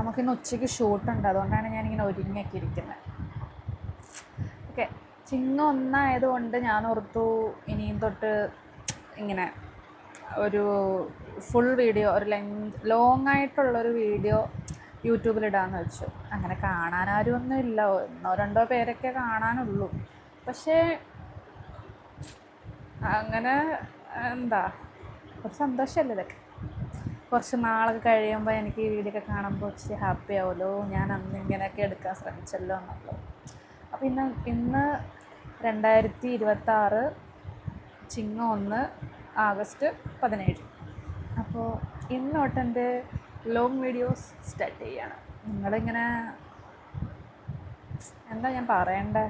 നമുക്കിന്ന് ഉച്ചയ്ക്ക് ഷൂട്ടുണ്ട്, അതുകൊണ്ടാണ് ഞാനിങ്ങനെ ഒരുങ്ങിയൊക്കെ ഇരിക്കുന്നത്. ഓക്കെ, ചിങ്ങം ഒന്നായതുകൊണ്ട് ഞാൻ ഓർത്തു ഇനിയും തൊട്ട് ഇങ്ങനെ ഒരു ഫുൾ വീഡിയോ, ഒരു ലോങ് ആയിട്ടുള്ളൊരു വീഡിയോ യൂട്യൂബിലിടാമെന്ന് വെച്ചു. അങ്ങനെ കാണാനാരും ഒന്നും ഇല്ല, 1-2 പേരൊക്കെ കാണാനുള്ളൂ. പക്ഷേ അങ്ങനെ എന്താ ഒരു സന്തോഷമല്ലേ ഇതൊക്കെ. കുറച്ച് നാളൊക്കെ കഴിയുമ്പോൾ എനിക്ക് ഈ വീഡിയോ ഒക്കെ കാണുമ്പോൾ ഇച്ചിരി ഹാപ്പി ആവുമല്ലോ, ഞാൻ അന്ന് ഇങ്ങനെയൊക്കെ എടുക്കാൻ ശ്രമിച്ചല്ലോ എന്നുള്ളത്. അപ്പോൾ ഇന്ന് 2026 ചിങ്ങം 1 ആഗസ്റ്റ് 17. അപ്പോൾ ഇന്ന് തൊട്ട് എൻ്റെ ലോങ് വീഡിയോസ് സ്റ്റാർട്ട് ചെയ്യാണ്. നിങ്ങളിങ്ങനെ എന്താ ഞാൻ പറയണ്ടേ,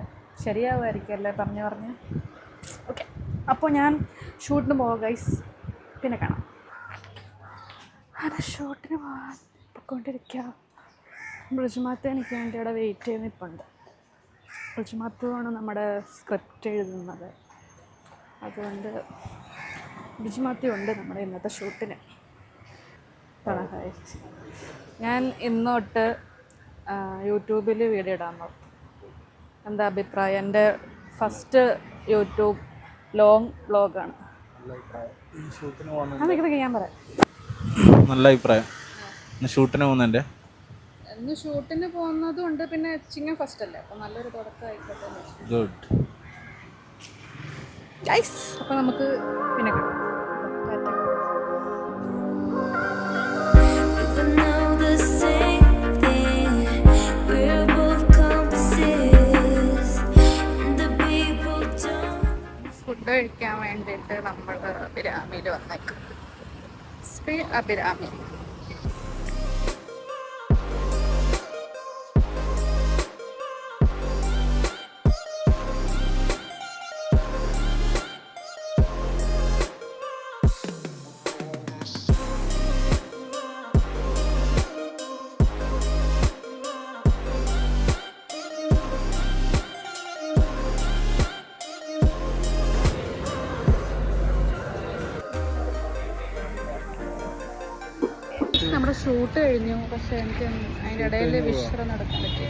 ശരിയാവുമായിരിക്കും അല്ലേ പറഞ്ഞ്. ഓക്കെ, അപ്പോൾ ഞാൻ ഷൂട്ടിന് പോകാം ഗൈസ്, പിന്നെ കാണാം. ഷൂട്ടിന് പോകാൻ പൊയ്ക്കൊണ്ടിരിക്കുക. ബ്രിജുമാത്ത എനിക്ക് വേണ്ടി അവിടെ വെയിറ്റ് ചെയ്ത് നിൽപ്പുണ്ട്. ബ്രിജുമാത്തുവാണ് നമ്മുടെ സ്ക്രിപ്റ്റ് എഴുതുന്നത്, അതുകൊണ്ട് ബ്രിജുമാത്തയുണ്ട് നമ്മുടെ ഇന്നത്തെ ഷൂട്ടിന്. ഞാൻ ഇന്ന് തൊട്ട് യൂട്യൂബിൽ വീഡിയോ ഇടാൻ നോക്കും. എന്താ അഭിപ്രായം? എൻ്റെ ഫസ്റ്റ് യൂട്യൂബ് ലോങ് വ്ളോഗാണ്. അതൊക്കെ ഞാൻ പറയാം. നല്ല അഭിപ്രായം. ഷൂട്ടിന് പോകുന്നതിൻ്റെ ഇന്ന് ഷൂട്ടിന് പോകുന്നതും ഉണ്ട്, പിന്നെ ചിങ്ങം ഫസ്റ്റ് അല്ലേ, അപ്പോൾ നല്ലൊരു തുടക്കം ആയിക്കോട്ടെ. ഗുഡ് ഗൈസ്, അപ്പോൾ നമുക്ക് പിന്നെ കാണാം. ഫുഡ് കഴിക്കാൻ വേണ്ടിയിട്ട് നമ്മൾ അഭിരാമിയിൽ വന്നേക്കും. ശ്രീ അഭിരാമി. നമ്മുടെ ഷൂട്ട് കഴിഞ്ഞു, പക്ഷെ എനിക്ക് അതിൻ്റെ ഇടയിൽ വിശ്രം നടക്കാൻ പറ്റി.